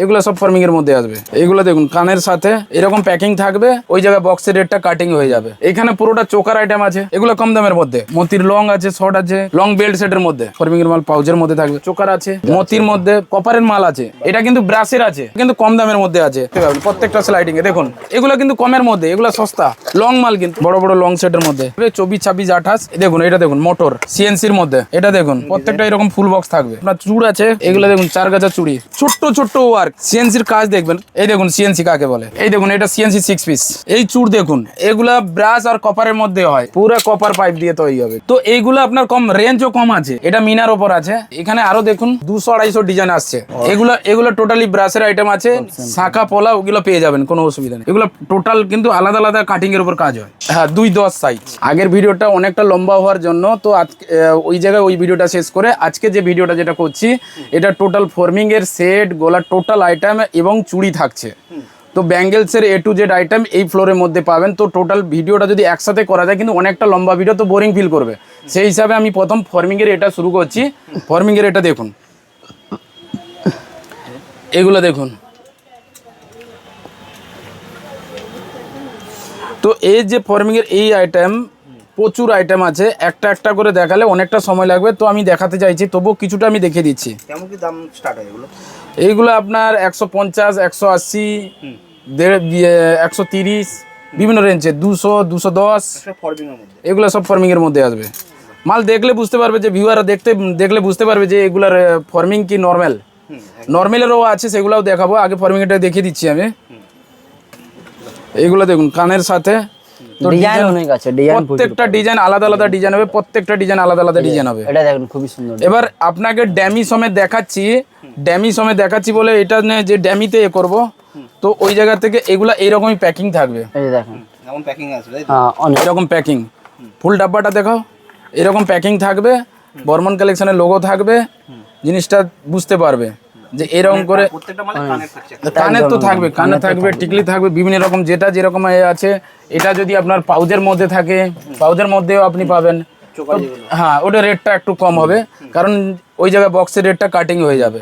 এগুলো সব ফর্মিং এর মধ্যে আসবে। এইগুলো দেখুন কানের সাথে এরকম প্যাকিং থাকবে, ওই জায়গায় বক্সের রেটটা কাটিং হয়ে যাবে। এখানে পুরোটা চোকার আইটেম আছে, এগুলো কম দামের মধ্যে। মতির লং আছে, শর্ট আছে, লং বেল্ট সেটের মধ্যে ফর্মিং এর মাল পাউচের মধ্যে থাকবে। চোকার আছে, মতির মধ্যে কপারের মাল আছে, এটা কিন্তু ব্রাশের আছে, কিন্তু কম দামের মধ্যে আছে প্রত্যেকটা স্লাইডিং এ। দেখুন এগুলো কিন্তু কমের মধ্যে, এগুলো সস্তা লং মাল, কিন্তু বড় বড় লং সেটের মধ্যে 24, 26, 28। দেখুন এটা দেখুন মোটর সিএনসির মধ্যে, এটা দেখুন প্রত্যেকটা এরকম ফুল বক্স থাকবে। আপনার চুড় আছে, এগুলো দেখুন 4 গাছা চুড়ি, ছোট্ট ছোট্ট ওয়ার্ক, সিএনসির কাজ দেখবেন। এই দেখুন সিএনসি কাকে বলে, এই দেখুন এটা সিএনসি 6 পিস। এই চুড় দেখুন, এগুলা ব্রাশ আর কপারের মধ্যে হয়, পুরো কপার পাইপ দিয়ে তৈরি হবে। তো এইগুলো আপনার কম রেঞ্জও কম আছে, এটা মিনার ওপর আছে। এখানে আরো দেখুন 200-250 ডিজাইন আসছে। এগুলো টোটালি ব্রাশের আইটেম আছে, শাখা পোলা ওগুলো পেয়ে যাবেন, কোনো অসুবিধা নেই। এগুলো টোটাল কিন্তু আলাদা আলাদা কাটিং এর উপর কাজ হয়। হ্যাঁ 2-10 সাইজ। আগের ভিডিওটা অনেকটা লম্বা হওয়ার জন্য তো ওই জায়গায় ওই ভিডিওটা শেষ করে আজকে যে ভিডিওটা যেটা করছি, এটা টোটাল ফর্মিং এর সেট, গোলা টোটাল আইটেম এবং চুড়ি থাকছে। তো ব্যাঙ্গেলসের A to Z আইটেম এই ফ্লোরের মধ্যে পাবেন। তো টোটাল ভিডিওটা যদি একসাথে করা যায় কিন্তু অনেকটা লম্বা ভিডিও, তো বোরিং ফিল করবে। সেই হিসাবে আমি প্রথম ফর্মিং এর এটা শুরু করছি। ফর্মিং এর এটা দেখুন, এগুলো দেখুন। তো এই যে ফর্মিং এর এই আইটেম, প্রচুর আইটেম আছে, একটা একটা করে দেখালে অনেকটা সময় লাগবে, তো আমি দেখাতে চাইছি, তবুও কিছুটা আমি দেখিয়ে দিচ্ছি। কেমন কি দাম স্টার্ট হয় এগুলো? এইগুলো আপনার 150, 180, 130, বিভিন্ন রেঞ্জে 200, 210। এগুলো সব ফর্মিং এর মধ্যে আসবে। মাল দেখলে বুঝতে পারবে, যে ভিউয়াররা দেখলে বুঝতে পারবে যে এগুলার ফর্মিং কি নর্মাল। নর্মালেরও আছে, সেগুলোও দেখাবো। আগে ফর্মিং এটা দেখিয়ে দিচ্ছি আমি। এইগুলো দেখুন কানের সাথে, তো ডিজাইন অনেক আছে, প্রত্যেকটা ডিজাইন আলাদা আলাদা ডিজাইন হবে, প্রত্যেকটা ডিজাইন আলাদা আলাদা ডিজাইন হবে। এটা দেখুন খুবই সুন্দর। এবার আপনাকে ড্যামি সমেত দেখাচ্ছি বলে এটা নিয়ে যে ড্যামিতে এ করবো, তো ওই জায়গা থেকে এগুলা এইরকমই প্যাকিং থাকবে। এই দেখুন এমন প্যাকিং আসবে, এরকম প্যাকিং, ফুল ডাব্বাটা দেখাও, এরকম প্যাকিং থাকবে, বর্মন কালেকশনের লোগো থাকবে, জিনিসটা বুঝতে পারবে যে এরকম করে। কানের তো থাকবে, কানে থাকবে, টিকলি থাকবে, বিভিন্ন রকম যেটা যেরকম আছে। এটা যদি আপনার পাউজের মধ্যে থাকে, পাউজের মধ্যেও আপনি পাবেন। হ্যাঁ ওটা রেটটা একটু কম হবে, কারণ ওই জায়গায় বক্সের রেটটা কাটিং হয়ে যাবে।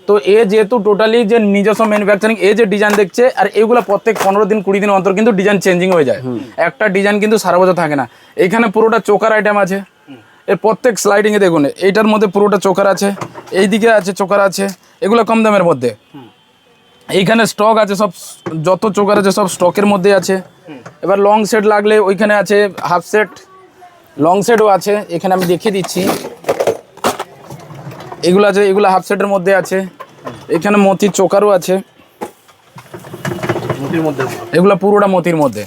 তো যেহেতু টোটালি যে নিজস্ব ম্যানুফ্যাকচারিং, যে ডিজাইন দেখছে, আর এগুলো প্রত্যেক 15 দিন 20 দিন অন্তর কিন্তু ডিজাইন চেঞ্জিং হয়ে যায়। একটা ডিজাইন কিন্তু সারা বছর থাকে না। এইখানে পুরোটা চোকার আইটেম আছে, এর প্রত্যেক স্লাইডিংয়ে দেখুন, এইটার মধ্যে পুরোটা চোকার আছে, এইদিকে আছে চোকার আছে। এগুলো কম দামের মধ্যে। এইখানে স্টক আছে, সব যত চোকার আছে সব স্টকের মধ্যে আছে। এবার লং সেট লাগলে ওইখানে আছে, হাফ সেট, লং সেটও আছে, এখানে আমি দেখিয়ে দিচ্ছি। এগুলো আছে, এগুলো হাফ সেটের মধ্যে আছে। এখানে মতির চোকারও আছে, এগুলো পুরোটা মতির মধ্যে।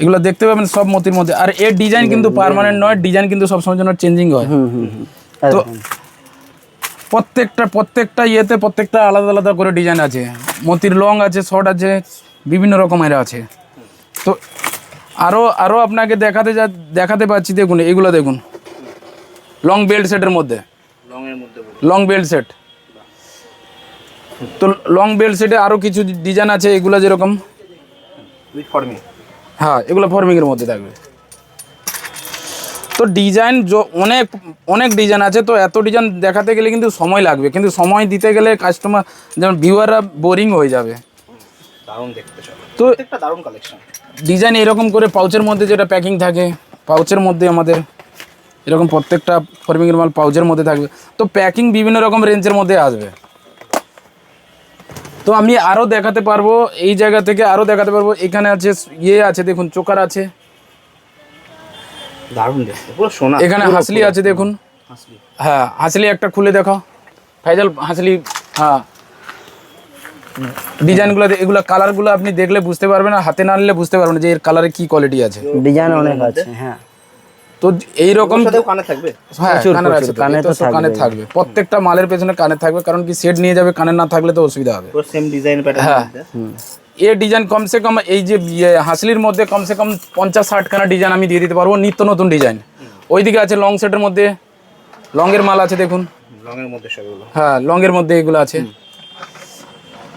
এগুলো দেখতে পাবেন সব মতির মধ্যে। আর এর ডিজাইন কিন্তু পার্মানেন্ট নয়, ডিজাইন কিন্তু সবসময় জন্য চেঞ্জিং হয়। তো প্রত্যেকটা ইয়েতে প্রত্যেকটা আলাদা আলাদা করে ডিজাইন আছে। মতির লং আছে, শর্ট আছে, বিভিন্ন রকমের আছে। তো আরও আপনাকে দেখাতে পাচ্ছি। দেখুন এগুলো দেখুন, লং বেল্ট সেটের মধ্যে, লং বেল্ট সেট। তো লং বেল্ট সেটে আরও কিছু ডিজাইন আছে, এগুলো যেরকম, হ্যাঁ এগুলো ফর্মিংয়ের মধ্যে থাকবে। তো ডিজাইন অনেক ডিজাইন আছে। তো এত ডিজাইন দেখাতে গেলে কিন্তু সময় লাগবে, কিন্তু সময় দিতে গেলে কাস্টমার যেমন ভিউয়াররা বোরিং হয়ে যাবে। তো ডিজাইন এরকম করে পাউচের মধ্যে যেটা প্যাকিং থাকে, পাউচের মধ্যে আমাদের এরকম প্রত্যেকটা ফর্মিংয়ের মাল পাউচের মধ্যে থাকবে। তো প্যাকিং বিভিন্ন রকম রেঞ্জের মধ্যে আসবে। তো আমি আরও দেখাতে পারবো, এই জায়গা থেকে আরও দেখাতে পারবো। এখানে আছে আছে, দেখুন চোকার আছে, এখানে হাসলি আছে দেখুন। হ্যাঁ হাসলি একটা খুলে দেখো ফাইজাল, হাসলি। হ্যাঁ ডিজাইনগুলো, এগুলো কালারগুলো আপনি দেখলে বুঝতে পারবেন, হাতে না নিলে বুঝতে পারবেন যে এর কালারে কি কোয়ালিটি আছে। ডিজাইন অনেক আছে। হ্যাঁ তো এইরকম কানে থাকবে, হ্যাঁ কানে থাকবে, প্রত্যেকটা মালের পেছনে কানে থাকবে, কারণ কি সেট নিয়ে যাবে, কানে না থাকলে তো অসুবিধা হবে। হ্যাঁ এর ডিজাইন কমসে কম, এই যে হাসলির মধ্যে কমসে কম 50-60 খানা ডিজাইন আমি দিয়ে দিতে পারবো, নিত্য নতুন ডিজাইন। ওইদিকে আছে লং সেটের মধ্যে, লংয়ের মাল আছে দেখুন, হ্যাঁ লংয়ের মধ্যে এগুলো আছে।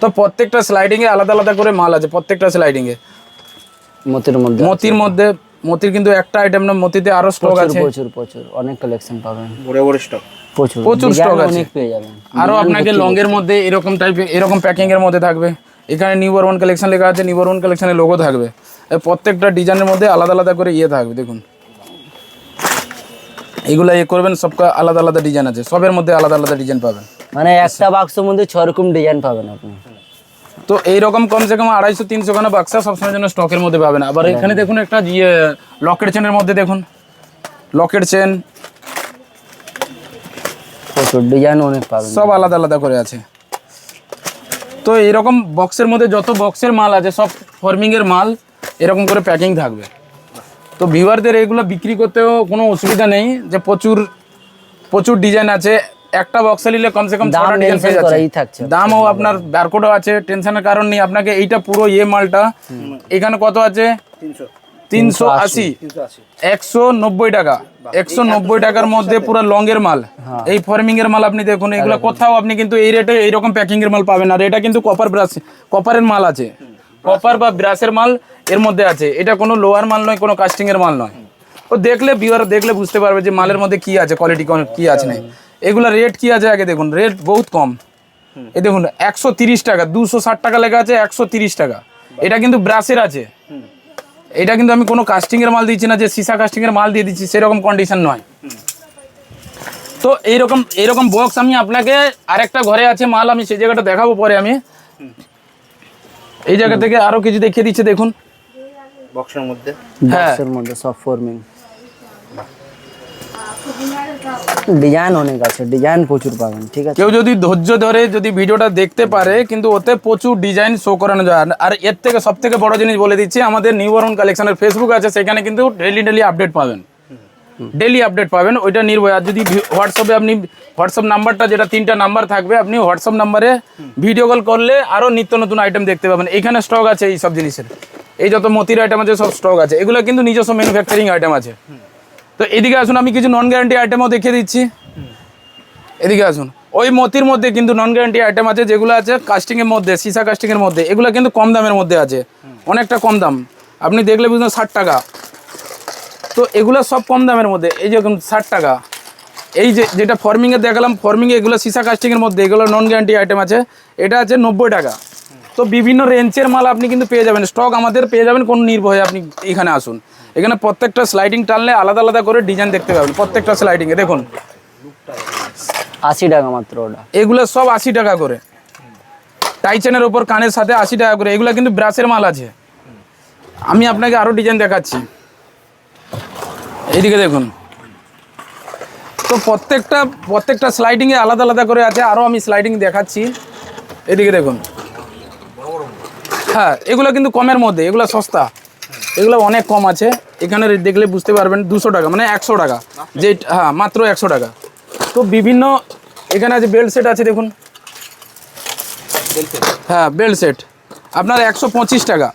তো প্রত্যেকটা স্লাইডিংয়ে আলাদা আলাদা করে মাল আছে, প্রত্যেকটা স্লাইডিংয়ে। মতির মধ্যে মতির কিন্তু একটা আইটেম না, মতিতে আরো স্টক আছে, প্রচুর প্রচুর অনেক কালেকশন পাবেন, বড় বড় স্টক। প্রচুর প্রচুর Design stock আছে। অনেক পেয়ে যাবেন। আরো আপনাকে লং এর মধ্যে এরকম টাইপের এরকম প্যাকিং এর মধ্যে থাকবে। এখানে নিউ বর্মন কালেকশন লেখা আছে, নিউ বর্মন কালেকশনের লোগো থাকবে। এই প্রত্যেকটা ডিজাইনের মধ্যে আলাদা আলাদা করে ইয়ে থাকবে, দেখুন এগুলা ইয়ে করবেন, সবকা আলাদা আলাদা ডিজাইন আছে, সবের মধ্যে আলাদা আলাদা ডিজাইন পাবেন। মানে একটা বাক্সের মধ্যে 6 রকম ডিজাইন পাবেন আপনি। তো এইরকম কমসে কম 250-300 খানা বাক্সা সবসময় জন্য স্টকের মধ্যে পাবেন। আবার এখানে দেখুন একটা ইয়ে লকেট চেনের মধ্যে দেখুন, লকেট চেন প্রচুর ডিজাইন অনেক পাবেন। সব আলাদা আলাদা করে আছে। তো এরকম বক্সের মধ্যে যত বক্সের মাল আছে সব ফর্মিং এর মাল এরকম করে প্যাকিং থাকবে। তো ভিউয়ারদের এগুলো বিক্রি করতেও কোনো অসুবিধা নেই, যে প্রচুর প্রচুর ডিজাইন আছে। একটা বক্সে নিলে কমসে কম 6টা ডিজাইন পেয়ে যাচ্ছে, করাই থাকছে। দামও আপনার বারকোডও আছে, টেনশনের কারণ নেই। আপনাকে এইটা পুরো ইয়ে মালটা এখানে কত আছে, 380 190 টাকা, 190 টাকার মধ্যে পুরো লং এর মাল। এই ফর্মিং এর মাল আপনি দেখুন, এগুলো কোথাও আপনি কিন্তু এই রেটে এইরকম প্যাকিং এর মাল পাবেন না। আর এটা কিন্তু কপার ব্রাশ, কপারের মাল আছে, কপার বা ব্রাশের মাল এর মধ্যে আছে। এটা কোনো লোয়ার মাল নয়, কোনো কাস্টিং এর মাল নয়। ও দেখলে ভিউয়ার দেখলে বুঝতে পারবে যে মালের মধ্যে কি আছে, কোয়ালিটি কি আছে না। এগুলা রেট কি আছে আগে দেখুন, রেট বহুত কম। এই দেখুন 130 টাকা, 260 টাকা লেখা আছে, 130 টাকা। এটা কিন্তু ব্রাশের আছে, এটা কিন্তু আমি কোনো কাস্টিং এর মাল দিচ্ছি না যে সীসা কাস্টিং এর মাল দিয়ে দিচ্ছি, সেরকম কন্ডিশন নয়। তো এইরকম বক্স আমি আপনাকে আরেকটা ঘরে আছে মাল, আমি সেই জায়গাটা দেখাবো পরে। আমি এই জায়গা থেকে আরো কিছু দেখিয়ে দিচ্ছে, দেখুন বক্সের মধ্যে বক্সের মধ্যে সব ফর্মিং ডিজাইন অনেক আছে, ডিজাইন প্রচুর পাবেন। ঠিক আছে, কেউ যদি ধৈর্য ধরে যদি ভিডিওটা দেখতে পারে, কিন্তু ওতে প্রচুর ডিজাইন শো করানো যায়। আর এর থেকে সব থেকে বড় জিনিস বলে দিচ্ছি, আমাদের নিউ বর্মন কালেকশনের ফেসবুক আছে, সেখানে কিন্তু ডেলি আপডেট পাবেন, ডেলি আপডেট পাবেন, ওইটা নির্ভয়। আর যদি হোয়াটসঅ্যাপে আপনি হোয়াটসঅ্যাপ নাম্বারটা যেটা 3টা নাম্বার থাকবে, আপনি হোয়াটসঅ্যাপ নাম্বারে ভিডিও কল করলে আরও নিত্য নতুন আইটেম দেখতে পাবেন। এখানে স্টক আছে এই সব জিনিসের, এই যত মতির আইটেম আছে সব স্টক আছে। এগুলো কিন্তু নিজস্ব ম্যানুফ্যাকচারিং আইটেম আছে। তো এদিকে আসুন, আমি কিছু নন গ্যারান্টি আইটেমও দেখিয়ে দিচ্ছি। এদিকে আসুন, ওই মতির মধ্যে কিন্তু নন গ্যারান্টি আইটেম আছে, যেগুলো আছে কাস্টিংয়ের মধ্যে, সীসা কাস্টিংয়ের মধ্যে। এগুলো কিন্তু কম দামের মধ্যে আছে, অনেকটা কম দাম। আপনি দেখলে বুঝলেন 60 টাকা। তো এগুলো সব কম দামের মধ্যে। এই যে 60 টাকা। এই যেটা ফর্মিংয়ে দেখালাম, ফর্মিংয়ে এগুলো সীসা কাস্টিংয়ের মধ্যে, এগুলো নন গ্যারান্টি আইটেম আছে। এটা আছে 90 টাকা। তো বিভিন্ন রেঞ্জের মাল আপনি কিন্তু পেয়ে যাবেন, স্টক আমাদের পেয়ে যাবেন, কোনো নির্ভয়ে আপনি এখানে আসুন। এখানে প্রত্যেকটা স্লাইডিং টানলে আলাদা আলাদা করে ডিজাইন দেখতে পাবেন, প্রত্যেকটা স্লাইডিংয়ে দেখুন 80 টাকা মাত্র ওটা। এগুলো সব 80 টাকা করে, টাইচেনের ওপর কানের সাথে 80 টাকা করে। এগুলো কিন্তু ব্রাশের মাল আছে। আমি আপনাকে আরও ডিজাইন দেখাচ্ছি, এইদিকে দেখুন। তো প্রত্যেকটা স্লাইডিংয়ে আলাদা আলাদা করে আছে। আরও আমি স্লাইডিং দেখাচ্ছি, এদিকে দেখুন। হ্যাঁ, এগুলো কিন্তু কমের মধ্যে, এগুলো সস্তা, এগুলো অনেক কম আছে। এখানে দেখলে বুঝতে পারবেন 200 টাকা, মানে 100 টাকা, যে হ্যাঁ মাত্র 100 টাকা। তো বিভিন্ন এখানে আছে বেল্ট সেট আছে, দেখুন। হ্যাঁ, বেল্ট সেট আপনার 125 টাকা,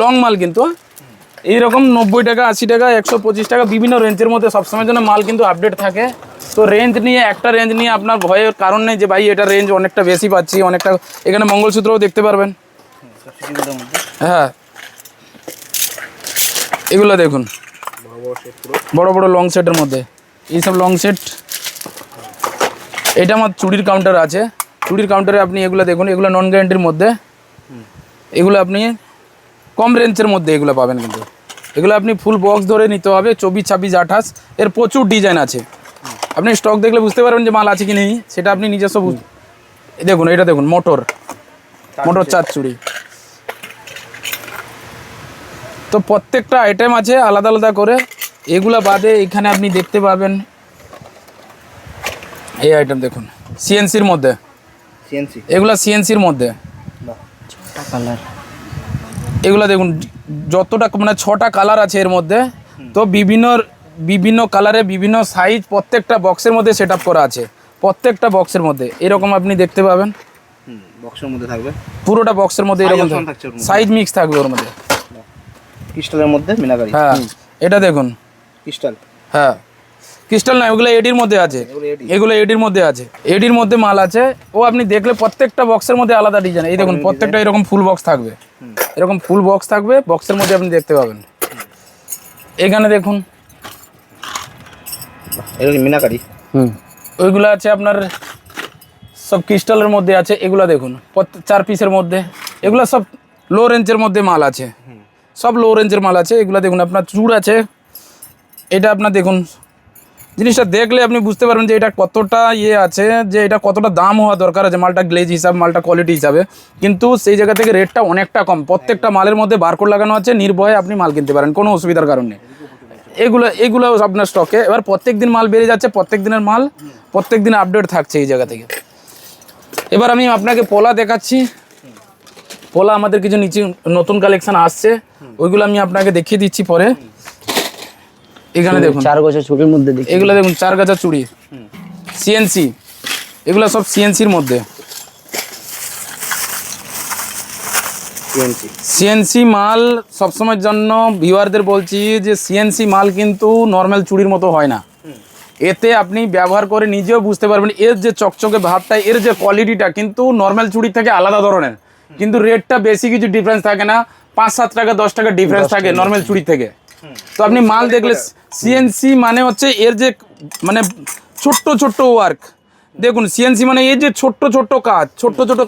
লং মাল কিন্তু। এইরকম 90 টাকা, 80 টাকা, 125 টাকা, বিভিন্ন রেঞ্জের মধ্যে সবসময়ের জন্য মাল কিন্তু আপডেট থাকে। তো রেঞ্জ নিয়ে, একটা রেঞ্জ নিয়ে আপনার ভয়ের কারণ নেই যে ভাই এটা রেঞ্জ অনেকটা বেশি পাচ্ছি, অনেকটা। এখানে মঙ্গলসূত্রও দেখতে পারবেন। হ্যাঁ, এগুলো দেখুন, বড় বড় লং সেটের মধ্যে। এইসব লং সেট, এটা আমার চুড়ির কাউন্টার আছে, চুড়ির কাউন্টারে আপনি এগুলো দেখুন। এগুলো নন গ্যারান্টির মধ্যে, এগুলো আপনি কম রেঞ্জের মধ্যে এগুলো পাবেন। কিন্তু এগুলো আপনি ফুল বক্স ধরে নিতে হবে, 24, 26, 28। এর প্রচুর ডিজাইন আছে। আপনি স্টক দেখলে বুঝতে পারবেন যে মাল আছে কি নেই, সেটা আপনি নিজস্ব দেখুন। এটা দেখুন, মোটর 4 চুড়ি। তো প্রত্যেকটা আইটেম আছে আলাদা আলাদা করে। এগুলা বাদে এখানে আপনি দেখতে পাবেন এই আইটেম দেখুন, সিএনসির মধ্যে। এগুলা সিএনসির মধ্যে কালার, এগুলা দেখুন যতটা, মানে 6টা কালার আছে এর মধ্যে। তো বিভিন্ন কালারে বিভিন্ন সাইজ প্রত্যেকটা বক্সের মধ্যে সেট আপ করা আছে, প্রত্যেকটা বক্সের মধ্যে এরকম আপনি দেখতে পাবেন। বক্সের মধ্যে থাকবে, পুরোটা বক্সের মধ্যে এরকম সাইজ মিক্স থাকবে ওর মধ্যে। ক্রিস্টালের মধ্যে মিনাকারি। হ্যাঁ, এটা দেখুন ক্রিস্টাল। হ্যাঁ, ক্রিস্টাল না, ওগুলো এডির মধ্যে আছে, এগুলো এডির মধ্যে আছে, এডির মধ্যে মাল আছে। ও আপনি দেখলে প্রত্যেকটা বক্সের মধ্যে আলাদা ডিজাইন। এই দেখুন, প্রত্যেকটা এরকম ফুল বক্স থাকবে, এরকম ফুল বক্স থাকবে, বক্সের মধ্যে আপনি দেখতে পাবেন। এখানে দেখুন এটা কি মিনাকারি? ওইগুলো আছে আপনার সব ক্রিস্টালের মধ্যে আছে। এগুলো দেখুন 4 পিসের মধ্যে, এগুলো সব লো রেঞ্জের মধ্যে মাল আছে, সব লো রেঞ্জের মাল আছে। এগুলো দেখুন আপনার চূড় আছে, এটা আপনার দেখুন জিনিসটা দেখলে আপনি বুঝতে পারবেন যে এটা কতটা ইয়ে আছে, যে এটা কতটা দাম হওয়া দরকার আছে মালটা গ্লেজ হিসাব, মালটা কোয়ালিটি হিসাবে। কিন্তু সেই জায়গা থেকে রেটটা অনেকটা কম, প্রত্যেকটা মালের মধ্যে বারকোড লাগানো আছে, নির্ভয়ে আপনি মাল কিনতে পারেন, কোনো অসুবিধার কারণ নেই। এগুলো আপনার স্টকে। এবার প্রত্যেক দিন মাল বেড়ে যাচ্ছে, প্রত্যেক দিনের মাল প্রত্যেক দিন আপডেট থাকছে এই জায়গা থেকে। এবার আমি আপনাকে পোলা দেখাচ্ছি। পোলা আমাদের কিছু নিচে নতুন কালেকশন আসছে, ওইগুলো আমি আপনাকে দেখিয়ে দিচ্ছি পরে। এখানে দেখুন 4 গোছা চুড়ির মধ্যে দেখি, এগুলো দেখুন 4 গাছা চুড়ি সিএনসি, এগুলো সব সিএনসির মধ্যে। সিএনসি মাল সবসময়ের জন্য ভিউয়ারদের বলছি যে সিএনসি মাল কিন্তু নর্মাল চুড়ির মতো হয় না। এতে আপনি ব্যবহার করে নিজেও বুঝতে পারবেন এর যে চকচকে ভাবটা, এর যে কোয়ালিটিটা কিন্তু নর্মাল চুড়ি থেকে আলাদা ধরনের। কিন্তু রেটটা বেশি কিছু ডিফারেন্স থাকে না, 5-7 টাকা 10 টাকা ডিফারেন্স থাকে নর্মাল চুড়ি থেকে। তো আপনি মাল দেখলে সিএনসি মানে হচ্ছে এর যে মানে ছোট্ট ছোট্ট ওয়ার্ক দেখুন। সিএনসি মানে এই যে ছোট্ট ছোট্ট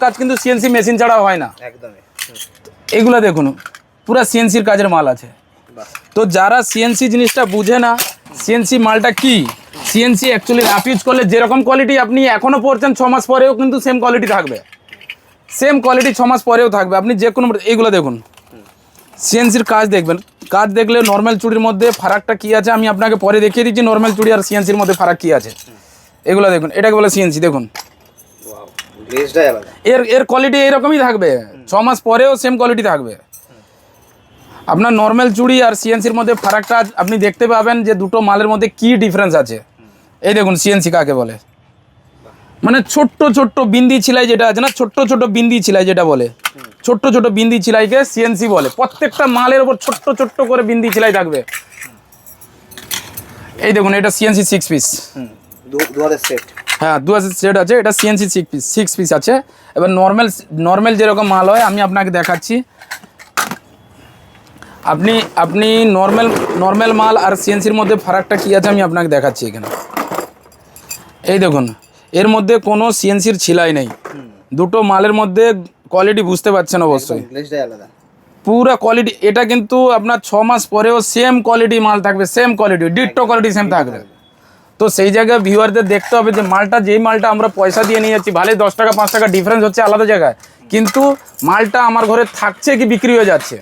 কাজ কিন্তু সিএনসি মেশিন ছাড়া হয় না। একদমই। এগুলো দেখুন পুরা সিএনসির কাজের মাল আছে। তো যারা সিএনসি জিনিসটা বুঝে না, সিএনসি মালটা কি, সিএনসি অ্যাকচুয়ালি রাফ ইউজ করলে যেরকম কোয়ালিটি আপনি এখনও পড়ছেন 6 মাস পরেও কিন্তু সেম কোয়ালিটি থাকবে, সেম কোয়ালিটি 6 মাস পরেও থাকবে। আপনি যে কোনো এইগুলো দেখুন সিএনসির কাজ দেখবেন, কাজ দেখলে নর্মাল চুড়ির মধ্যে ফারাকটা কী আছে আমি আপনাকে পরে দেখিয়ে দিচ্ছি, নর্মাল চুড়ি আর সিএনসির মধ্যে ফারাক কী আছে। এগুলো দেখুন, এটাকে বলে সিএনসি। দেখুন এর কোয়ালিটি এরকমই থাকবে, 6 মাস পরেও সেম কোয়ালিটি থাকবে। আপনার নর্মাল চুড়ি আর সিএনসির মধ্যে ফারাকটা আপনি দেখতে পাবেন যে দুটো মালের মধ্যে কি ডিফারেন্স আছে। এই দেখুন সিএনসি কাকে বলে, মানে ছোট্ট ছোট্ট বিন্দি ছিলাই যেটা আছে না, ছোট্ট ছোট্ট বিন্দি ছিলাই যেটা বলে, ছোট্ট ছোট্ট বিন্দি ছিলাইকে সিএনসি বলে। প্রত্যেকটা মালের উপর ছোট্ট ছোট্ট করে বিন্দি ছিলাই থাকবে। এই দেখুন এটা সিএনসি 6 পিস, 2000 সেট। হ্যাঁ 2000 সেট আছে, এটা সিএনসি 6 পিস আছে। এবার নর্মাল যেরকম মাল হয় আমি আপনাকে দেখাচ্ছি। আপনি নর্মাল মাল আর সিএনসির মধ্যে ফারাকটা কী আছে আমি আপনাকে দেখাচ্ছি এখানে। এই দেখুন এর মধ্যে কোনো সিএনসির ছিলাই নেই, দুটো মালের মধ্যে কোয়ালিটি বুঝতে পারছেন অবশ্যই, পুরো কোয়ালিটি। এটা কিন্তু আপনার 6 মাস পরেও সেম কোয়ালিটি মাল থাকবে, সেম কোয়ালিটি ডিট্টো কোয়ালিটি সেম থাকবে। তো সেই জায়গায় ভিউয়ারদের দেখতে হবে যে মালটা, যেই মালটা আমরা পয়সা দিয়ে নিয়ে যাচ্ছি, ভালোই 10 টাকা 5 টাকা ডিফারেন্স হচ্ছে আলাদা জায়গায়, কিন্তু মালটা আমার ঘরে থাকছে কি বিক্রি হয়ে যাচ্ছে।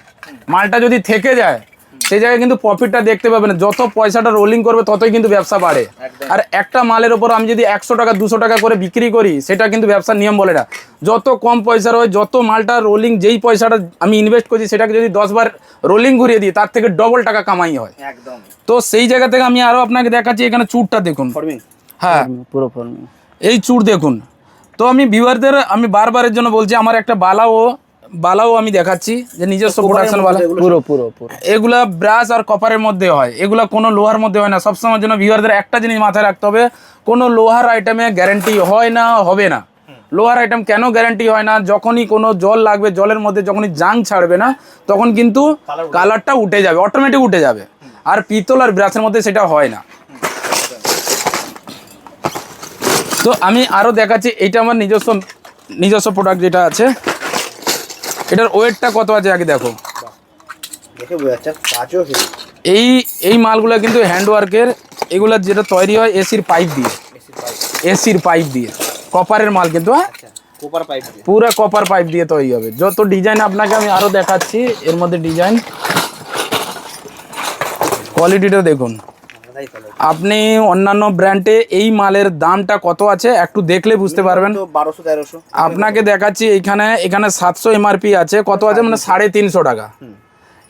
মালটা যদি থেকে যায় সেই জায়গায় কিন্তু প্রফিটটা দেখতে পাবেন, যত পয়সাটা রোলিং করবে ততই কিন্তু ব্যবসা বাড়ে। আর একটা মালের ওপর আমি যদি 100 টাকা 200 টাকা করে বিক্রি করি, সেটা কিন্তু ব্যবসার নিয়ম বলে না। যত কম পয়সার হয়, যত মালটা রোলিং, যেই পয়সাটা আমি ইনভেস্ট করছি সেটাকে যদি 10 বার রোলিং ঘুরিয়ে দিই, তার থেকে ডবল টাকা কামাই হয়। তো সেই জায়গা থেকে আমি আরও আপনাকে দেখাচ্ছি, এখানে চুরটা দেখুন। হ্যাঁ পুরো ফর্মিং, এই চুর দেখুন। তো আমি ভিউয়ারদের আমি বারবারের জন্য বলছি, আমার একটা বালাও আমি দেখাচ্ছি, যে নিজস্ব প্রোডাকশন বালা, পুরো এগুলা ব্রাশ আর কপারের মধ্যে হয়, এগুলা কোনো লোহার মধ্যে হয় না। সবসময়ের জন্য ভিউয়ারদের একটা জিনিস মাথায় রাখতে হবে, কোনো লোহার আইটেমে গ্যারান্টি হয় না, হবে না। লোহার আইটেম কেন গ্যারান্টি হয় না, যখনই কোনো জল লাগবে, জলের মধ্যে যখনই জাং ছাড়বে না, তখন কিন্তু কালারটা উঠে যাবে, অটোমেটিক উঠে যাবে। আর পিতল আর ব্রাশের মধ্যে সেটা হয় না। তো আমি আরও দেখাচ্ছি, এইটা আমার নিজস্ব প্রোডাক্ট যেটা আছে, এটার ওয়েটটা কত আছে আগে দেখো। এই মালগুলো কিন্তু হ্যান্ডওয়ার্কের, এগুলো যেটা তৈরি হয় এসির পাইপ দিয়ে কপারের মাল, কিন্তু হ্যাঁ পুরো কপার পাইপ দিয়ে তৈরি হবে। যত ডিজাইন আপনাকে আমি আরও দেখাচ্ছি, এর মধ্যে ডিজাইন কোয়ালিটিটা দেখুন। আপনি অন্যান্য ব্র্যান্ডে এই মালের দামটা কত আছে একটু দেখলে বুঝতে পারবেন। 1200-1300 আপনাকে দেখাচ্ছি, এখানে 700 এমআরপি আছে, কত আছে মানে 350 টাকা।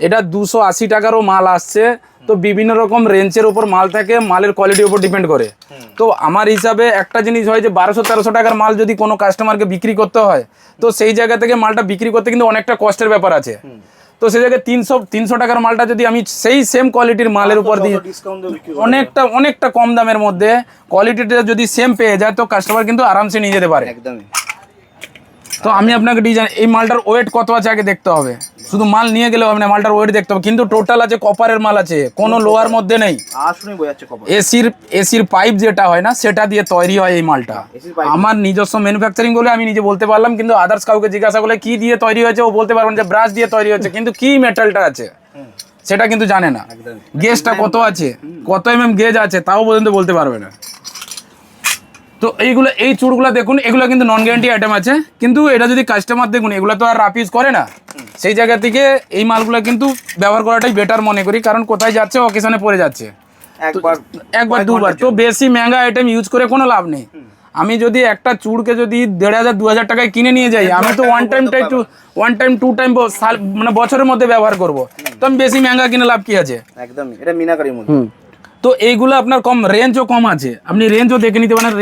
এটা 280 টাকারও মাল আসছে। তো বিভিন্ন রকম রেঞ্জের উপর মাল থাকে, মালের কোয়ালিটির উপর ডিপেন্ড করে। তো আমার হিসাবে একটা জিনিস হয় যে 1200-1300 টাকার মাল যদি কোনো কাস্টমারকে বিক্রি করতে হয়, তো সেই জায়গা থেকে মালটা বিক্রি করতে কিন্তু অনেকটা কষ্টের ব্যাপার আছে। তো সেই জায়গায় 300 টাকার মালটা যদি আমি সেই সেম কোয়ালিটির মালের উপর দিই, অনেকটা কম দামের মধ্যে কোয়ালিটিটা যদি সেম পেয়ে যায়, তো কাস্টমার কিন্তু আরামসে নিয়ে যেতে পারে। তো আমি আপনাকে ডিজাইন, এই মালটার ওয়েট কত আছে আগে দেখতে হবে। শুধু মাল নিয়ে গেলে হবে না, মালটার ওয়েট দেখতে হবে, কিন্তু টোটাল আছে কপারের মাল আছে, কোনো লোহার মধ্যে নেই। আর শুনে বোঝাচ্ছে কপার। এসির পাইপ যেটা হয় না সেটা দিয়ে তৈরি হয় এই মালটা। এসির পাইপ আমার নিজস্ব ম্যানুফ্যাকচারিং বলে আমি নিজে বলতে পারলাম, কিন্তু আদার্স কাউকে জিজ্ঞাসা করলে কি দিয়ে তৈরি হয়েছে ও বলতে পারবেন যে ব্রাশ দিয়ে তৈরি হয়েছে, কিন্তু কি মেটালটা আছে সেটা কিন্তু জানে না। গেজটা কত আছে, কত গেজ আছে তাও পর্যন্ত বলতে পারবে না। তো এই চুড়গুলো দেখুন, এগুলো কিন্তু নন গ্যারান্টি আইটেম আছে, কিন্তু এটা যদি কাস্টমার দেখুন এগুলো তো আর রাফ ইউজ করে না, সেই জায়গা থেকে এই মালগুলো কিন্তু ব্যবহার করাটাই বেটার মনে করি, কারণ কোথায় যাচ্ছে অকেশনে পড়ে যাচ্ছে একবার দুবার, তো বেশি মেঙ্গা আইটেম ইউজ করে কোনো লাভ নেই। আমি যদি একটা চুড়কে যদি 1500-2000 টাকায় কিনে নিয়ে যাই, আমি তো ওয়ান টাইম 2 টাইম মানে বছরের মধ্যে ব্যবহার করব, তো আমি বেশি মেঙ্গা কিনে লাভ কি আছে। একদমই, এটা মিনাকারির মধ্যে। তো এইগুলো আপনার কম রেঞ্জও কম আছে, আপনি রেঞ্জও দেখে নিতে পারেন,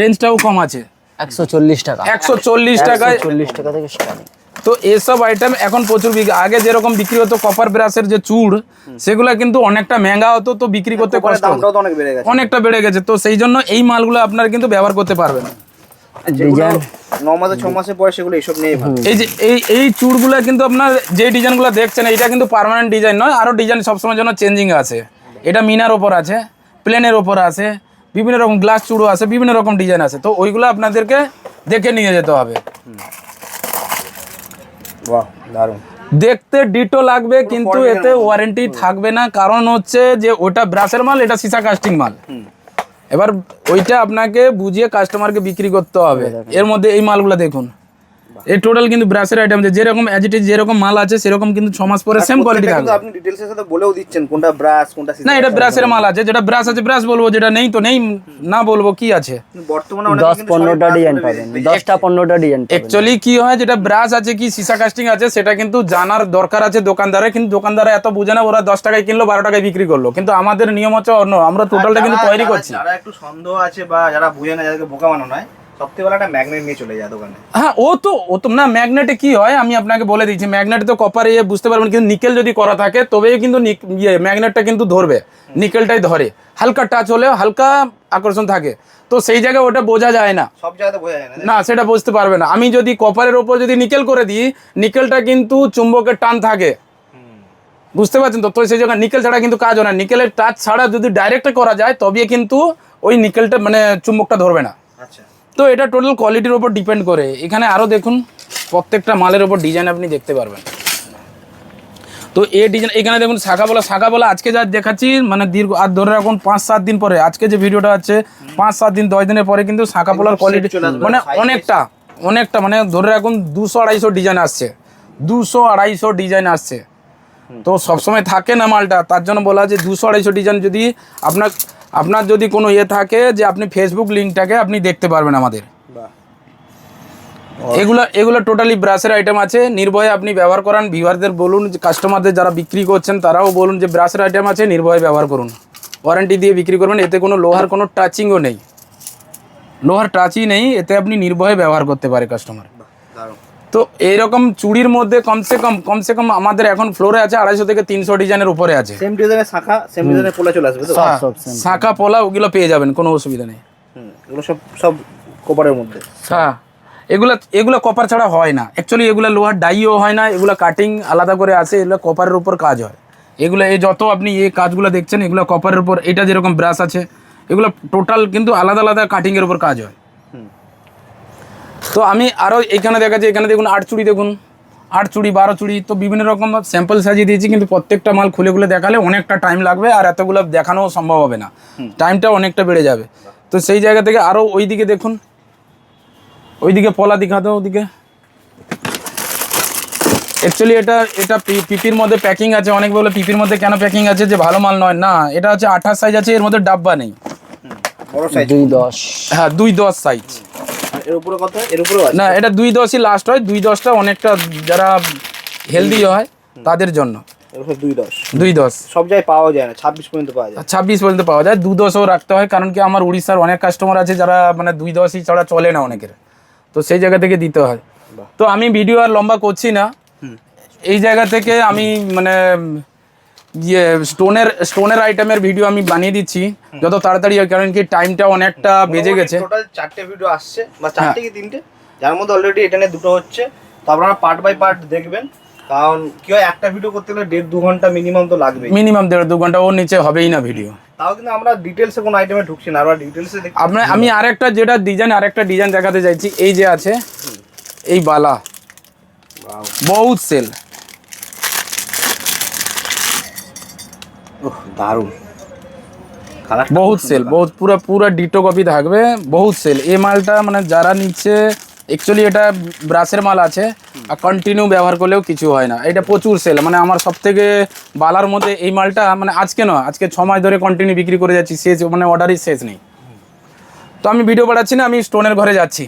রেঞ্জটাও কম আছে 140 টাকা, 140 টাকায় 140 টাকা থেকে স্টার্টিং। তো এসব আইটেম এখন প্রচুর আগে যেরকম বিক্রি হতো কপার ব্রাশের যে চুড়, সেগুলো কিন্তু অনেকটা মেঙ্গা হতো, তো বিক্রি করতে কষ্ট, দামটাও তো অনেক বেড়ে গেছে। অনেকটা বেড়ে গেছে, তো সেই জন্য এই মালগুলো আপনারা কিন্তু ব্যবহার করতে পারবেন। ডিজাইন 9 মাসে 6 মাসে পরে সেগুলো এইসব নেই ভালো। এই যে এই চুড়গুলো কিন্তু আপনার যে ডিজাইনগুলো দেখছেন এটা কিন্তু পার্মানেন্ট ডিজাইন নয়, আরও ডিজাইন সবসময় জন্য চেঞ্জিং আছে। এটা মিনার ওপর আছে, প্লেনের ওপর আছে, বিভিন্ন রকম গ্লাস চুড়ো আছে, বিভিন্ন রকম ডিজাইন আছে, তো ওইগুলো আপনাদেরকে দেখে নিয়ে যেতে হবে। বাহ, দারুণ। দেখতে ডিটো লাগবে, কিন্তু এতে ওয়ারেন্টি থাকবে না, কারণ হচ্ছে যে ওটা ব্রাশের মাল, এটা সীসা কাস্টিং মাল। এবার ওইটা আপনাকে বুঝিয়ে কাস্টমারকে বিক্রি করতে হবে। এর মধ্যে এই মালগুলো দেখুন, এই টোটাল কিন্তু ব্রাশের আইটেম, যেরকম অ্যাজ ইট ইজ যেরকম মাল আছে সেরকম কিন্তু 6 মাস পরে সেম কোয়ালিটি থাকবে। আপনি ডিটেইলসের সাথে বলেও দিচ্ছেন কোনটা ব্রাশ কোনটা না, এটা ব্রাশের মাল আছে, যেটা ব্রাশ আছে ব্রাশ বলবো, যেটা নেই তো নেই না বলবো, কি আছে। বর্তমানে অনেক 10-15টা ডিজাইন পাবেন, 10টা-15টা ডিজাইন পাবেন। অ্যাকচুয়ালি কি হয়, যেটা ব্রাশ আছে কি সীসা কাস্টিং আছে সেটা কিন্তু জানার দরকার আছে দোকানদারের, কিন্তু দোকানদাররা এত বুঝে না, ওরা 10 টাকায় কিনলো 12 টাকায় বিক্রি করলো, কিন্তু আমাদের নিয়ম হচ্ছে অন্য, আমরা টোটালটা কিন্তু তৈরি করছি। যারা একটু সন্দেহ আছে বা যারা বুঝে না, যাদেরকে বোকা বানানো হয়, সবথেকে ভালো একটা ম্যাগনেট নিয়ে চলে যায় দোকানে। হ্যাঁ, ও তো না, ম্যাগনেটে কি হয় আমি আপনাকে বলে দিচ্ছি, ম্যাগনেটে তো কপার বুঝতে পারবেন, কিন্তু নিকেল যদি করা থাকে তবেই কিন্তু ম্যাগনেটটা কিন্তু ধরবে, নিকেলটাই ধরে, হালকা টাচ হলেও হালকা আকর্ষণ থাকে, তো সেই জায়গায় ওটা বোঝা যায় না, সব জায়গাতে বোঝা যায় না। না সেটা বুঝতে পারবে না। আমি যদি কপারের ওপর যদি নিকেল করে দিই, নিকেলটা কিন্তু চুম্বকের টান থাকে, বুঝতে পারছেন তো, তো সেই জায়গায় নিকেল ছাড়া কিন্তু কাজ হয় না, নিকেলের টাচ ছাড়া যদি ডাইরেক্ট করা যায় তবে কিন্তু ওই নিকেলটা মানে চুম্বকটা ধরবে না। আচ্ছা, তো এটা টোটাল কোয়ালিটির উপর ডিপেন্ড করে। এখানে আরও দেখুন, প্রত্যেকটা মালের উপর ডিজাইন আপনি দেখতে পারবেন। তো এই ডিজাইন এখানে দেখুন, শাখা বলা আজকে যা দেখাচ্ছি মানে দীর্ঘ আর ধরে রাখুন 5-7 দিন পরে, আজকে যে ভিডিওটা আছে 5-7 দিন 10 দিনের পরে কিন্তু শাখা পোলার কোয়ালিটি মানে অনেকটা মানে ধরে রাখুন 200-250 ডিজাইন আসছে, 200-250 ডিজাইন আসছে। তো সবসময় থাকে না মালটা, তার জন্য বলা যে 200-250 ডিজাইন যদি আপনার যদি কোনো থাকে যে আপনি ফেসবুক লিঙ্কটাকে আপনি দেখতে পারবেন আমাদের। এগুলো টোটালি ব্রাশের আইটেম আছে, নির্ভয়ে আপনি ব্যবহার করান, ভিউয়ারদের বলুন, কাস্টমারদের যারা বিক্রি করছেন তারাও বলুন যে ব্রাশের আইটেম আছে, নির্ভয়ে ব্যবহার করুন, ওয়ারেন্টি দিয়ে বিক্রি করবেন, এতে কোনো লোহার কোনো টাচিংও নেই, লোহার টাচই নেই, এতে আপনি নির্ভয়ে ব্যবহার করতে পারে কাস্টমার। তো এইরকম চুড়ির মধ্যে কমসে কম আমাদের এখন ফ্লোরে আছে 250-300 ডিজাইনের উপরে আছে। সেম ডিজাইনের শাখা, সেম ডিজাইনের পোলা চলে আসবে তো, শাখা পোলা ওগুলো পেয়ে যাবেন, কোনো অসুবিধা নেই। এগুলো সব কপারের মধ্যে। হ্যাঁ, এগুলো কপার ছাড়া হয় না, অ্যাকচুয়ালি এগুলো লোহার ডাইও হয় না, এগুলো কাটিং আলাদা করে আসে, এগুলো কপারের উপর কাজ হয়। এগুলো এই যত আপনি এই কাজগুলো দেখছেন এগুলো কপারের উপর, এটা যেরকম ব্রাশ আছে এগুলো টোটাল কিন্তু আলাদা আলাদা কাটিংয়ের উপর কাজ হয়। তো আমি আরও এখানে দেখাচ্ছি, এখানে দেখুন 8 চুড়ি, দেখুন 8 চুড়ি 12 চুড়ি, তো বিভিন্ন রকম স্যাম্পল সাজিয়ে দিয়েছি, কিন্তু প্রত্যেকটা মাল খুলে দেখালে অনেকটা টাইম লাগবে, আর এতগুলো দেখানো সম্ভব হবে না, টাইমটা অনেকটা বেড়ে যাবে। তো সেই জায়গা থেকে আরও ওইদিকে দেখুন, ওইদিকে পলা দেখাতো, ওদিকে অ্যাকচুয়ালি এটা পিপির মধ্যে প্যাকিং আছে, অনেক বলে পিপির মধ্যে কেন প্যাকিং আছে যে ভালো মাল নয়, না এটা হচ্ছে 28 সাইজ আছে, এর মধ্যে ডাব্বা নেই, বড় সাইজ 210, হ্যাঁ 210 সাইজ। এর উপরে কত? এর উপরেও আছে না, এটা 210ই লাস্ট হয়, 210টা অনেকটা যারা হেলদি হয় তাদের জন্য। 210 সব জায়গায় পাওয়া যায় না, 26 পর্যন্ত পাওয়া যায়, 26 পর্যন্ত পাওয়া যায়, 210ও রাখতে হয়, কারণ কি আমার উড়িষ্যার অনেক কাস্টমার আছে যারা মানে 210ই ছাড়া চলে না অনেকের, তো সেই জায়গা থেকে দিতে হয়। তো আমি ভিডিও আর লম্বা করছি না, এই জায়গা থেকে আমি মানে স্টোনের আইটেমের ভিডিও আমি বানিয়ে দিচ্ছি যত তাড়াতাড়ি হয়, কারণ কি টাইমটা অনেকটা বেজে গেছে। টোটাল 4টে ভিডিও আসছে বা 4টে কি 3টে, যার মধ্যে অলরেডি এটা নিয়ে 2টো হচ্ছে, তো আপনারা পার্ট বাই পার্ট দেখবেন। কারণ কি হয়, একটা ভিডিও করতে গেলে 1.5-2 ঘন্টা মিনিমাম তো লাগবে। মিনিমাম 1.5-2 ঘন্টা, ওর নিচে হবেই না ভিডিও। তাও কিন্তু আমরা ডিটেলসে কোনো আইটেমে ঢুকছি না, আমরা ডিটেলসে দেখি। আমি আরেকটা যেটা আরেকটা ডিজাইন দেখাতে চাইছি। এই যে আছে এই বালা, বহুত সেল, ওহ দারুণ কালার, বহুত সেল, বহুত পুরো ডিটো কপি থাকবে, বহুত সেল। এই মালটা মানে যারা নিচ্ছে, অ্যাকচুয়ালি এটা ব্রাশের মাল আছে আর কন্টিনিউ ব্যবহার করলেও কিছু হয় না। এটা প্রচুর সেল, মানে আমার সব থেকে বালার মধ্যে এই মালটা, মানে আজকে নয়, আজকে 6 মাস ধরে কন্টিনিউ বিক্রি করে যাচ্ছি, শেষ মানে অর্ডারই শেষ নেই। তো আমি ভিডিও বাড়াচ্ছি না, আমি স্টোনের ঘরে যাচ্ছি।